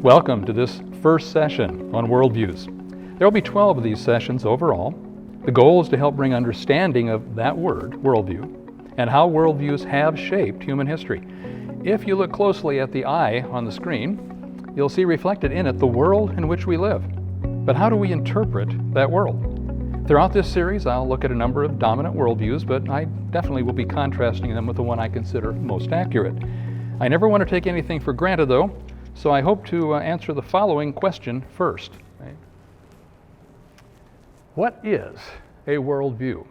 Welcome to this first session on worldviews. There will be 12 of these sessions overall. The goal is to help bring understanding of that word, worldview, and how worldviews have shaped human history. If you look closely at the eye on the screen, you'll see reflected in it the world in which we live. But how do we interpret that world? Throughout this series, I'll look at a number of dominant worldviews, but I definitely will be contrasting them with the one I consider most accurate. I never want to take anything for granted, though, so I hope to answer the following question first. Right? What is a worldview?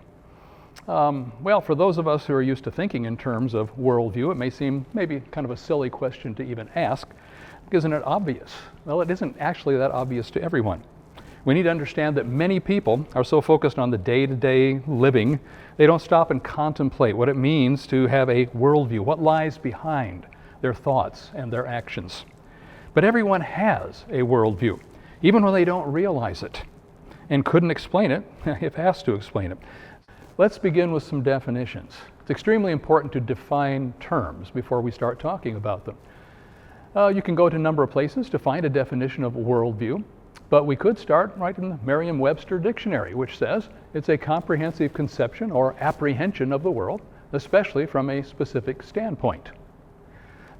Well, for those of us who are used to thinking in terms of worldview, it may seem maybe kind of a silly question to even ask. Isn't it obvious? Well, it isn't actually that obvious to everyone. We need to understand that many people are so focused on the day-to-day living, they don't stop and contemplate what it means to have a worldview, what lies behind their thoughts and their actions. But everyone has a worldview, even when they don't realize it and couldn't explain it if asked to explain it. Let's begin with some definitions. It's extremely important to define terms before we start talking about them. You can go to a number of places to find a definition of worldview, but we could start right in the Merriam-Webster dictionary, which says it's a comprehensive conception or apprehension of the world, especially from a specific standpoint.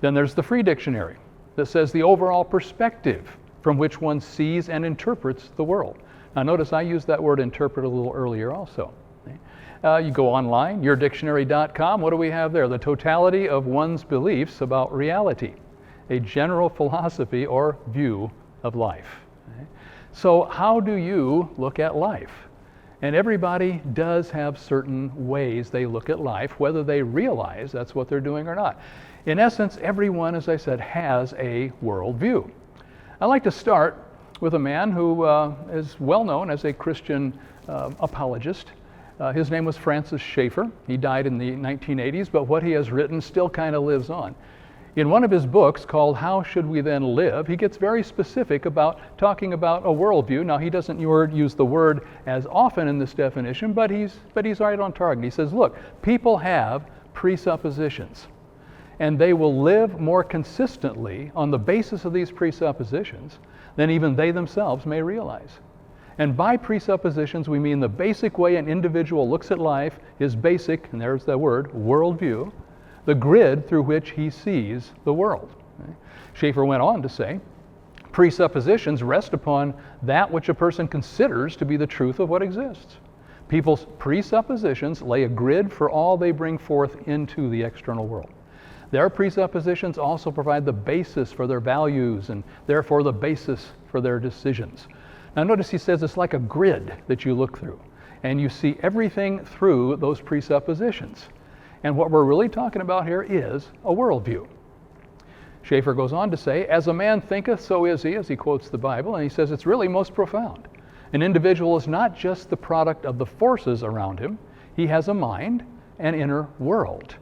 Then there's the Free Dictionary that says the overall perspective from which one sees and interprets the world. Now notice I used that word interpret a little earlier also. You go online, yourdictionary.com, what do we have there? The totality of one's beliefs about reality, a general philosophy or view of life. So how do you look at life? And everybody does have certain ways they look at life, whether they realize that's what they're doing or not. In essence, everyone, as I said, has a worldview. I'd like to start with a man who is well known as a Christian apologist. His name was Francis Schaeffer. He died in the 1980s, but what he has written still kind of lives on. In one of his books called How Should We Then Live, he gets very specific about talking about a worldview. Now, he doesn't use the word as often in this definition, but he's right on target. He says, look, people have presuppositions, and they will live more consistently on the basis of these presuppositions than even they themselves may realize. And by presuppositions, we mean the basic way an individual looks at life, his basic, and there's the word, worldview, the grid through which he sees the world. Schaeffer went on to say, presuppositions rest upon that which a person considers to be the truth of what exists. People's presuppositions lay a grid for all they bring forth into the external world. Their presuppositions also provide the basis for their values and therefore the basis for their decisions. Now notice he says it's like a grid that you look through, and you see everything through those presuppositions. And what we're really talking about here is a worldview. Schaeffer goes on to say, as a man thinketh, so is he, as he quotes the Bible, and he says it's really most profound. An individual is not just the product of the forces around him, he has a mind, an inner world.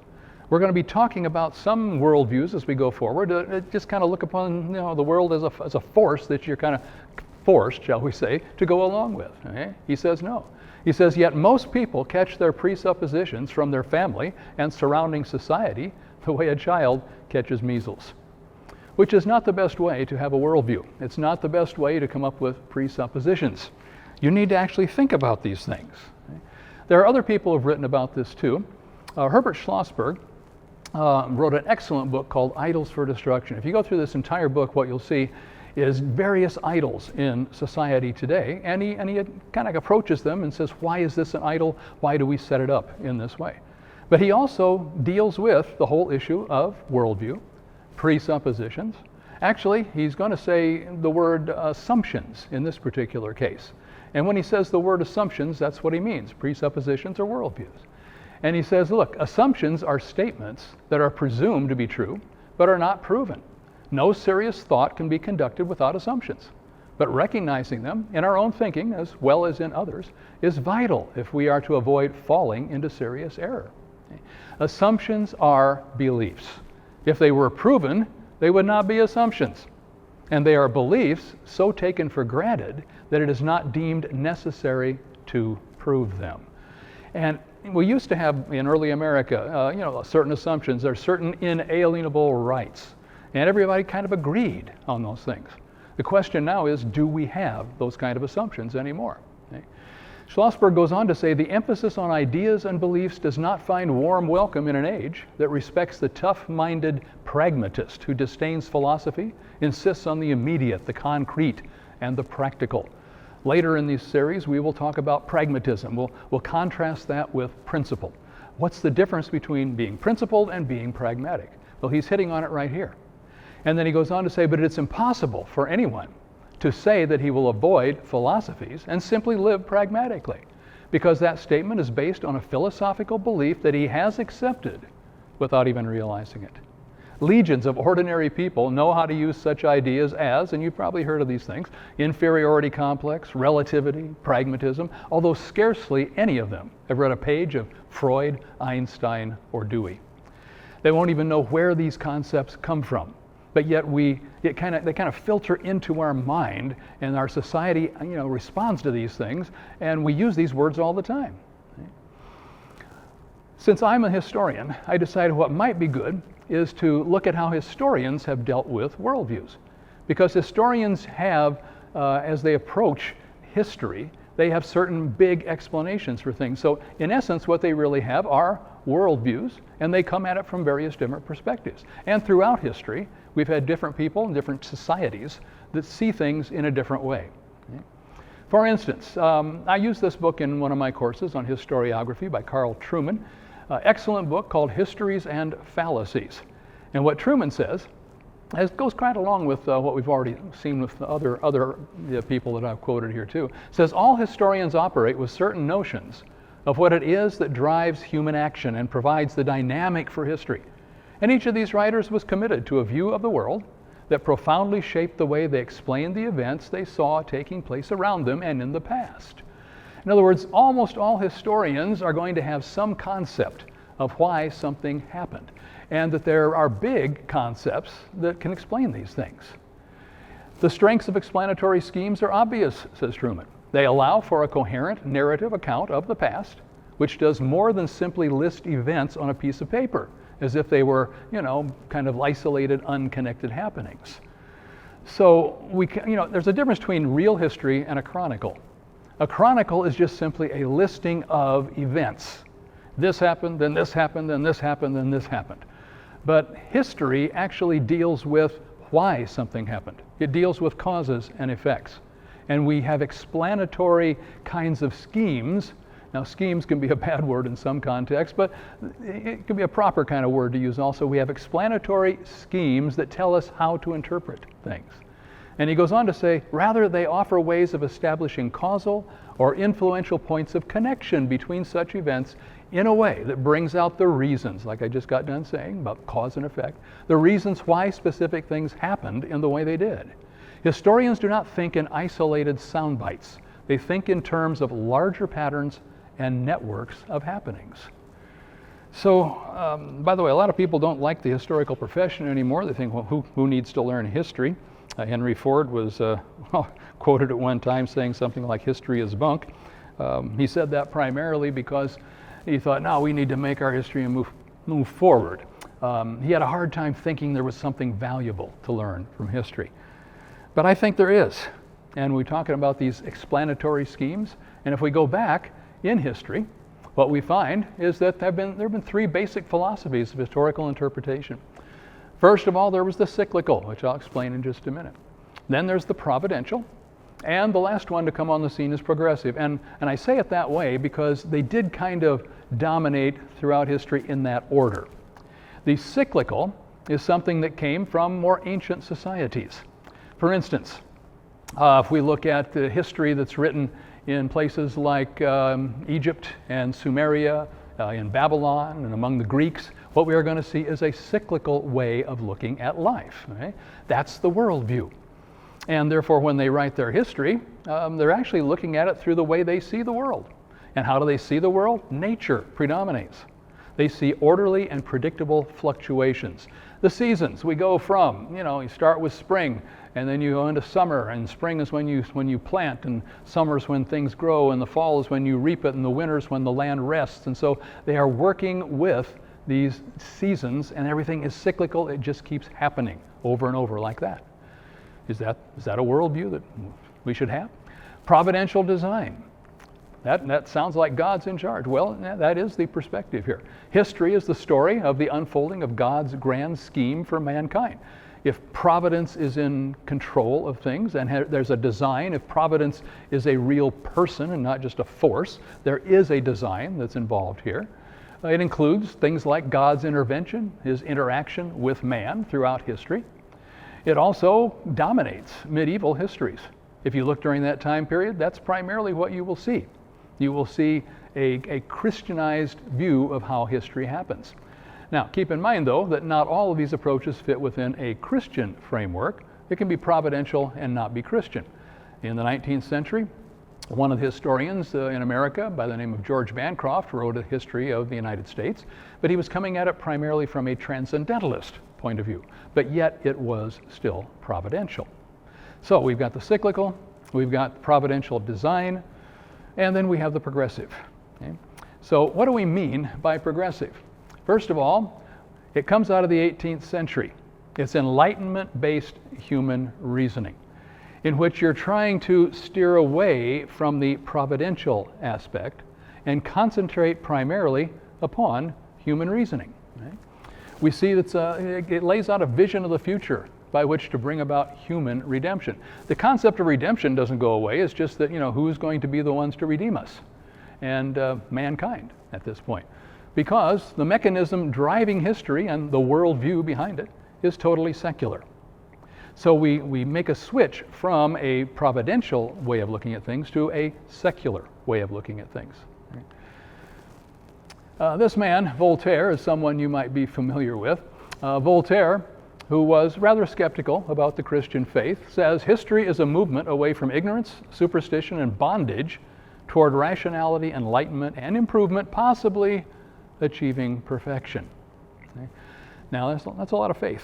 We're going to be talking about some worldviews as we go forward. Just kind of look upon the world as a force that you're kind of forced, shall we say, to go along with. Okay? He says no. He says, yet most people catch their presuppositions from their family and surrounding society the way a child catches measles, which is not the best way to have a worldview. It's not the best way to come up with presuppositions. You need to actually think about these things. Okay? There are other people who have written about this too. Herbert Schlossberg wrote an excellent book called Idols for Destruction. If you go through this entire book, what you'll see is various idols in society today, and he kind of approaches them and says, why is this an idol? Why do we set it up in this way? But he also deals with the whole issue of worldview, presuppositions. Actually, he's going to say the word assumptions in this particular case. And when he says the word assumptions, that's what he means, presuppositions or worldviews. And he says, look, assumptions are statements that are presumed to be true, but are not proven. No serious thought can be conducted without assumptions. But recognizing them in our own thinking, as well as in others, is vital if we are to avoid falling into serious error. Okay? Assumptions are beliefs. If they were proven, they would not be assumptions. And they are beliefs so taken for granted that it is not deemed necessary to prove them. And we used to have in early America, certain assumptions. There are certain inalienable rights. And everybody kind of agreed on those things. The question now is, do we have those kind of assumptions anymore? Okay? Schlossberg goes on to say, the emphasis on ideas and beliefs does not find warm welcome in an age that respects the tough-minded pragmatist who disdains philosophy, insists on the immediate, the concrete, and the practical. Later in this series, we will talk about pragmatism. We'll contrast that with principle. What's the difference between being principled and being pragmatic? Well, he's hitting on it right here. And then he goes on to say, but it's impossible for anyone to say that he will avoid philosophies and simply live pragmatically, because that statement is based on a philosophical belief that he has accepted without even realizing it. Legions of ordinary people know how to use such ideas as, and you've probably heard of these things, inferiority complex, relativity, pragmatism, although scarcely any of them have read a page of Freud, Einstein, or Dewey. They won't even know where these concepts come from. But yet they kind of filter into our mind, and our society, responds to these things, and we use these words all the time. Since I'm a historian, I decided what might be good is to look at how historians have dealt with worldviews. Because historians have, as they approach history, they have certain big explanations for things. So in essence, what they really have are worldviews, and they come at it from various different perspectives. And throughout history, we've had different people and different societies that see things in a different way. For instance, I use this book in one of my courses on historiography by Carl Trueman. Excellent book called Histories and Fallacies. And what Trueman says, it goes quite along with what we've already seen with the other people that I've quoted here too. Says all historians operate with certain notions of what it is that drives human action and provides the dynamic for history. And each of these writers was committed to a view of the world that profoundly shaped the way they explained the events they saw taking place around them and in the past. In other words, almost all historians are going to have some concept of why something happened, and that there are big concepts that can explain these things. The strengths of explanatory schemes are obvious, says Trueman. They allow for a coherent narrative account of the past, which does more than simply list events on a piece of paper, as if they were, kind of isolated, unconnected happenings. So there's a difference between real history and a chronicle. A chronicle is just simply a listing of events. This happened, then this happened, then this happened, then this happened. But history actually deals with why something happened. It deals with causes and effects. And we have explanatory kinds of schemes. Now, schemes can be a bad word in some contexts, but it can be a proper kind of word to use also. We have explanatory schemes that tell us how to interpret things. And he goes on to say, rather they offer ways of establishing causal or influential points of connection between such events in a way that brings out the reasons, like I just got done saying about cause and effect, the reasons why specific things happened in the way they did. Historians do not think in isolated sound bites. They think in terms of larger patterns and networks of happenings. So, by the way, a lot of people don't like the historical profession anymore. They think, well, who needs to learn history? Henry Ford was quoted at one time saying something like, history is bunk. He said that primarily because he thought, no, we need to make our history and move forward. He had a hard time thinking there was something valuable to learn from history. But I think there is. And we're talking about these explanatory schemes. And if we go back in history, what we find is that there have been three basic philosophies of historical interpretation. First of all, there was the cyclical, which I'll explain in just a minute. Then there's the providential, and the last one to come on the scene is progressive. And I say it that way because they did kind of dominate throughout history in that order. The cyclical is something that came from more ancient societies. For instance, if we look at the history that's written in places like Egypt and Sumeria, in Babylon and among the Greeks, what we are going to see is a cyclical way of looking at life. Right? That's the worldview. And therefore, when they write their history, they're actually looking at it through the way they see the world. And how do they see the world? Nature predominates. They see orderly and predictable fluctuations. The seasons, we go from, you start with spring, and then you go into summer, and spring is when you plant, and summer is when things grow, and the fall is when you reap it, and the winter is when the land rests. And so they are working with these seasons, and everything is cyclical. It just keeps happening over and over like that. Is that a worldview that we should have? Providential design. That sounds like God's in charge. Well, that is the perspective here. History is the story of the unfolding of God's grand scheme for mankind. If providence is in control of things and there's a design, if providence is a real person and not just a force, there is a design that's involved here. It includes things like God's intervention, his interaction with man throughout history. It also dominates medieval histories. If you look during that time period, that's primarily what you will see. You will see a Christianized view of how history happens. Now, keep in mind, though, that not all of these approaches fit within a Christian framework. It can be providential and not be Christian. In the 19th century, one of the historians in America by the name of George Bancroft wrote a history of the United States, but he was coming at it primarily from a transcendentalist point of view, but yet it was still providential. So we've got the cyclical, we've got providential design, and then we have the progressive. Okay? So what do we mean by progressive? First of all, it comes out of the 18th century. It's Enlightenment-based human reasoning, in which you're trying to steer away from the providential aspect and concentrate primarily upon human reasoning. Right? We see that it lays out a vision of the future by which to bring about human redemption. The concept of redemption doesn't go away. It's just that, who's going to be the ones to redeem us? And mankind at this point. Because the mechanism driving history and the worldview behind it is totally secular. So we make a switch from a providential way of looking at things to a secular way of looking at things. This man, Voltaire, is someone you might be familiar with. Voltaire, who was rather skeptical about the Christian faith, says history is a movement away from ignorance, superstition, and bondage toward rationality, enlightenment, and improvement, possibly achieving perfection. Okay? Now that's a lot of faith.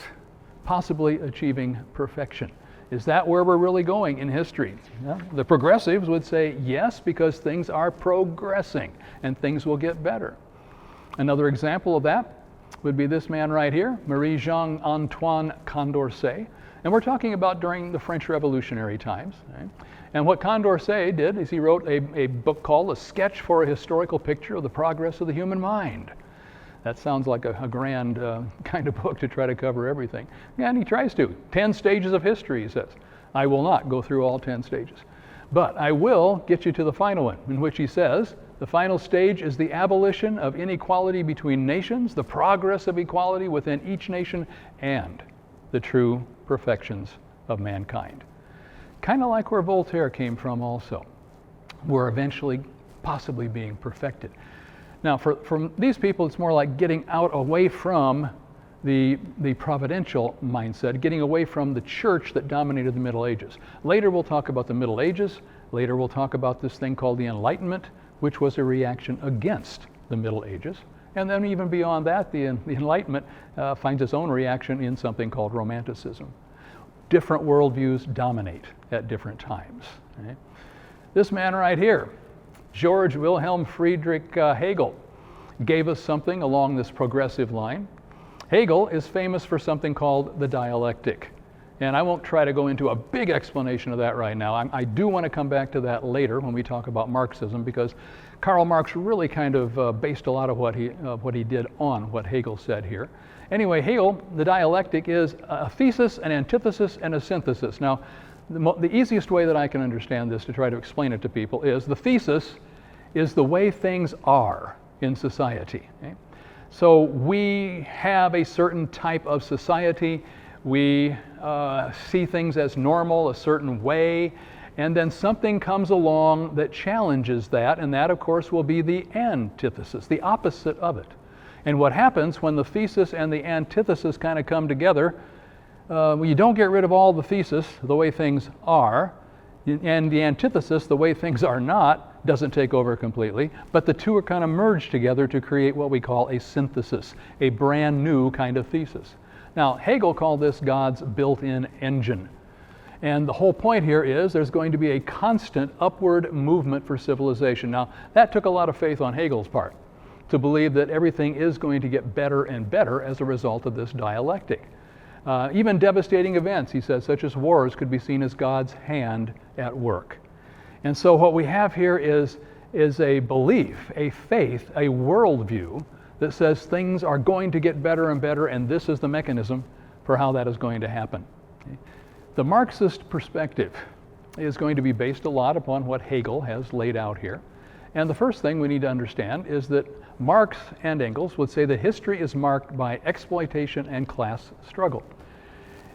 Possibly achieving perfection. Is that where we're really going in history? Yeah. The progressives would say yes, because things are progressing and things will get better. Another example of that would be this man right here, Marie-Jean Antoine Condorcet. And we're talking about during the French Revolutionary times. Right? And what Condorcet did is he wrote a book called A Sketch for a Historical Picture of the Progress of the Human Mind. That sounds like a grand kind of book to try to cover everything. And he tries to. 10 stages of history, he says. I will not go through all 10 stages. But I will get you to the final one, in which he says, the final stage is the abolition of inequality between nations, the progress of equality within each nation, and the true perfections of mankind. Kind of like where Voltaire came from also. We're eventually possibly being perfected. Now, for these people, it's more like getting out away from the providential mindset, getting away from the church that dominated the Middle Ages. Later, we'll talk about the Middle Ages. Later, we'll talk about this thing called the Enlightenment, which was a reaction against the Middle Ages. And then even beyond that, the Enlightenment finds its own reaction in something called Romanticism. Different worldviews dominate at different times. Right? This man right here, George Wilhelm Friedrich Hegel, gave us something along this progressive line. Hegel is famous for something called the dialectic. And I won't try to go into a big explanation of that right now. I do want to come back to that later when we talk about Marxism, because Karl Marx really kind of based a lot of what he did on what Hegel said here. Anyway, Hegel, the dialectic is a thesis, an antithesis, and a synthesis. Now, the easiest way that I can understand this to try to explain it to people is the thesis is the way things are in society. Okay? So we have a certain type of society. We see things as normal, a certain way, and then something comes along that challenges that, and that, of course, will be the antithesis, the opposite of it. And what happens when the thesis and the antithesis kind of come together, you don't get rid of all the thesis, the way things are, and the antithesis, the way things are not, doesn't take over completely, but the two are kind of merged together to create what we call a synthesis, a brand new kind of thesis. Now, Hegel called this God's built-in engine. And the whole point here is there's going to be a constant upward movement for civilization. Now, that took a lot of faith on Hegel's part, to believe that everything is going to get better and better as a result of this dialectic. Even devastating events, he says, such as wars, could be seen as God's hand at work. And so what we have here is a belief, a faith, a worldview that says things are going to get better and better, and this is the mechanism for how that is going to happen. Okay? The Marxist perspective is going to be based a lot upon what Hegel has laid out here. And the first thing we need to understand is that Marx and Engels would say that history is marked by exploitation and class struggle.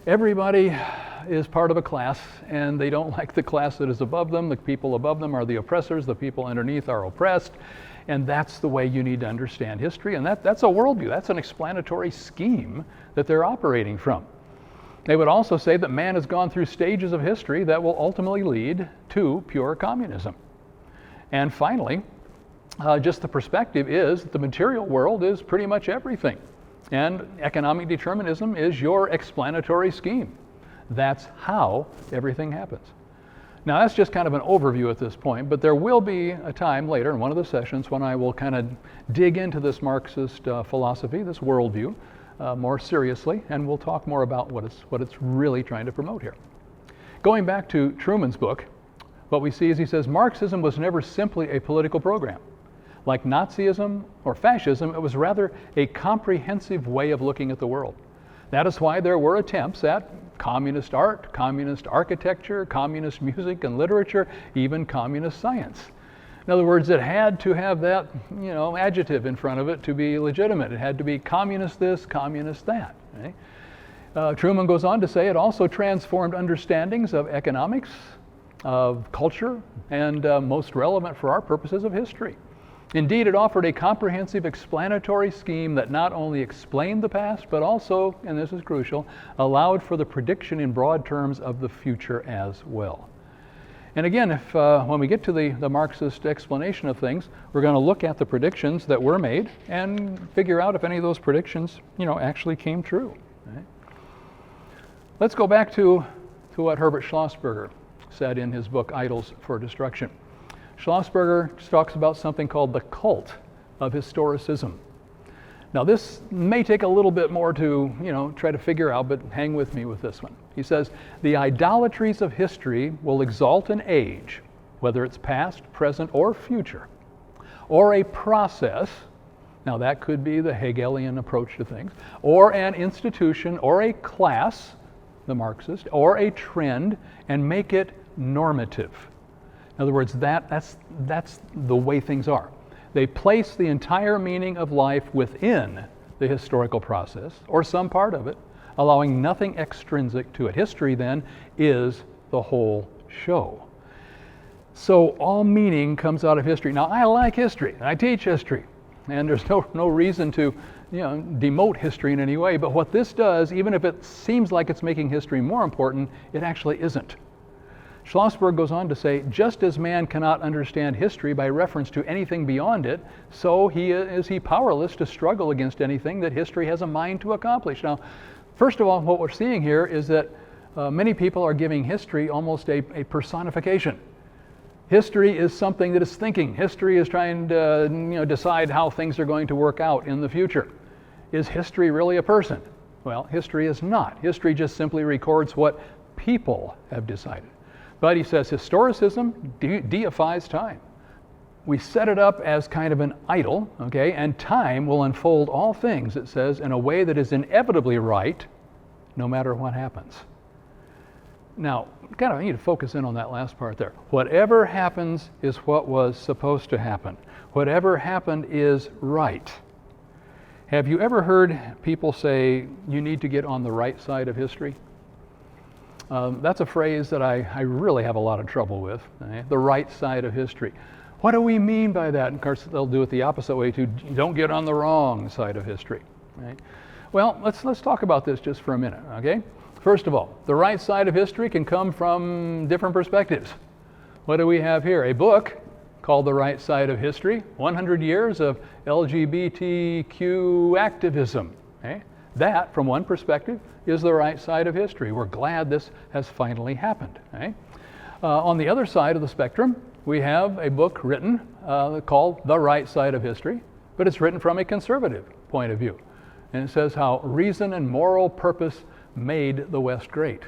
Everybody is part of a class, and they don't like the class that is above them. The people above them are the oppressors, the people underneath are oppressed, and that's the way you need to understand history, and that's a worldview. That's an explanatory scheme that they're operating from. They would also say that man has gone through stages of history that will ultimately lead to pure communism. And finally, just the perspective is that the material world is pretty much everything. And economic determinism is your explanatory scheme. That's how everything happens. Now that's just kind of an overview at this point, but there will be a time later in one of the sessions when I will kind of dig into this Marxist philosophy, this worldview, more seriously, and we'll talk more about what it's really trying to promote here. Going back to Truman's book, what we see is he says Marxism was never simply a political program. Like Nazism or fascism, it was rather a comprehensive way of looking at the world. That is why there were attempts at communist art, communist architecture, communist music and literature, even communist science. In other words, it had to have that, adjective in front of it to be legitimate. It had to be communist this, communist that. Right? Truman goes on to say it also transformed understandings of economics, of culture, and most relevant for our purposes, of history. Indeed, it offered a comprehensive explanatory scheme that not only explained the past, but also, and this is crucial, allowed for the prediction in broad terms of the future as well. And again, if when we get to the Marxist explanation of things, we're going to look at the predictions that were made and figure out if any of those predictions, actually came true. Right? Let's go back to what Herbert Schlossberger said in his book, Idols for Destruction. Schlossberger talks about something called the cult of historicism. Now this may take a little bit more to try to figure out, but hang with me with this one. He says, the idolatries of history will exalt an age, whether it's past, present, or future, or a process, now that could be the Hegelian approach to things, or an institution, or a class, the Marxist, or a trend, and make it normative. In other words, that's the way things are. They place the entire meaning of life within the historical process, or some part of it, allowing nothing extrinsic to it. History, then, is the whole show. So all meaning comes out of history. Now, I like history, and I teach history, and there's no reason to demote history in any way, but what this does, even if it seems like it's making history more important, it actually isn't. Schlossberg goes on to say, just as man cannot understand history by reference to anything beyond it, so is he powerless to struggle against anything that history has a mind to accomplish. Now, first of all, what we're seeing here is that many people are giving history almost a personification. History is something that is thinking. History is trying to decide how things are going to work out in the future. Is history really a person? Well, history is not. History just simply records what people have decided. But he says historicism deifies time. We set it up as kind of an idol, okay, and time will unfold all things, it says, in a way that is inevitably right, no matter what happens. Now, kind of need to focus in on that last part there. Whatever happens is what was supposed to happen. Whatever happened is right. Have you ever heard people say, you need to get on the right side of history? That's a phrase that I really have a lot of trouble with, the right side of history. What do we mean by that? And of course, they'll do it the opposite way too. Don't get on the wrong side of history. Right? Well, let's talk about this just for a minute, okay? First of all, the right side of history can come from different perspectives. What do we have here? A book called The Right Side of History, 100 Years of LGBTQ Activism. Okay? That, from one perspective, is the right side of history. We're glad this has finally happened. Okay? On the other side of the spectrum, we have a book written called The Right Side of History, but it's written from a conservative point of view. And it says how reason and moral purpose made the West great.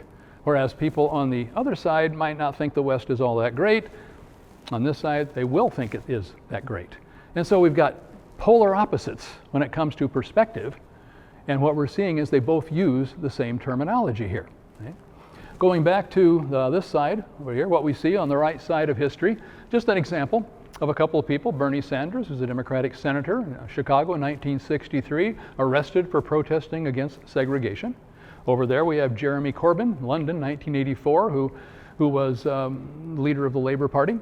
Whereas people on the other side might not think the West is all that great. On this side, they will think it is that great. And so we've got polar opposites when it comes to perspective. And what we're seeing is they both use the same terminology here. Okay? Going back to this side over here, what we see on the right side of history, just an example of a couple of people. Bernie Sanders, who's a Democratic senator in Chicago in 1963, arrested for protesting against segregation. Over there we have Jeremy Corbyn, London, 1984, who was leader of the Labour Party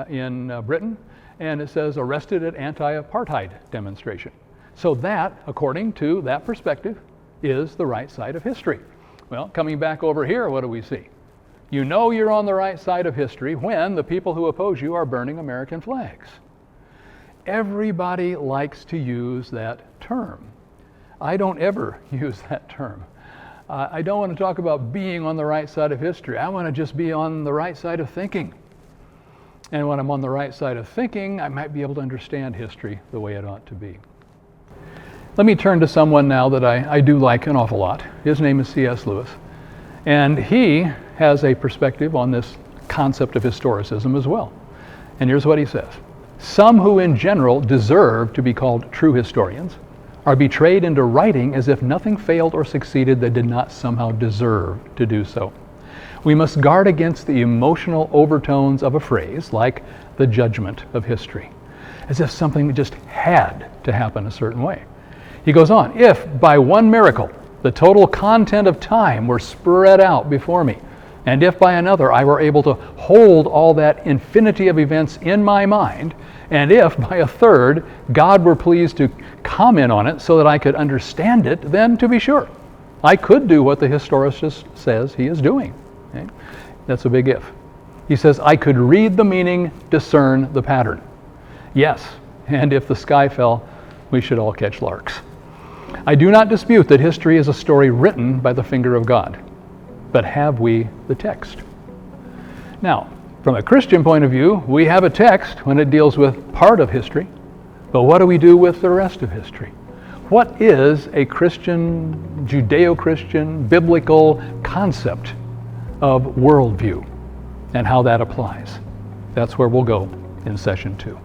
in Britain, and it says arrested at anti-apartheid demonstration. So that, according to that perspective, is the right side of history. Well, coming back over here, what do we see? You know you're on the right side of history when the people who oppose you are burning American flags. Everybody likes to use that term. I don't ever use that term. I don't want to talk about being on the right side of history. I want to just be on the right side of thinking. And when I'm on the right side of thinking, I might be able to understand history the way it ought to be. Let me turn to someone now that I do like an awful lot. His name is C.S. Lewis. And he has a perspective on this concept of historicism as well. And here's what he says. Some who in general deserve to be called true historians are betrayed into writing as if nothing failed or succeeded that did not somehow deserve to do so. We must guard against the emotional overtones of a phrase like the judgment of history, as if something just had to happen a certain way. He goes on, if by one miracle the total content of time were spread out before me, and if by another I were able to hold all that infinity of events in my mind, and if by a third God were pleased to comment on it so that I could understand it, then to be sure, I could do what the historicist says he is doing. Okay? That's a big if. He says, I could read the meaning, discern the pattern. Yes, and if the sky fell, we should all catch larks. I do not dispute that history is a story written by the finger of God, but have we the text? Now, from a Christian point of view, we have a text when it deals with part of history, but what do we do with the rest of history? What is a Christian, Judeo-Christian, biblical concept of worldview and how that applies? That's where we'll go in session 2.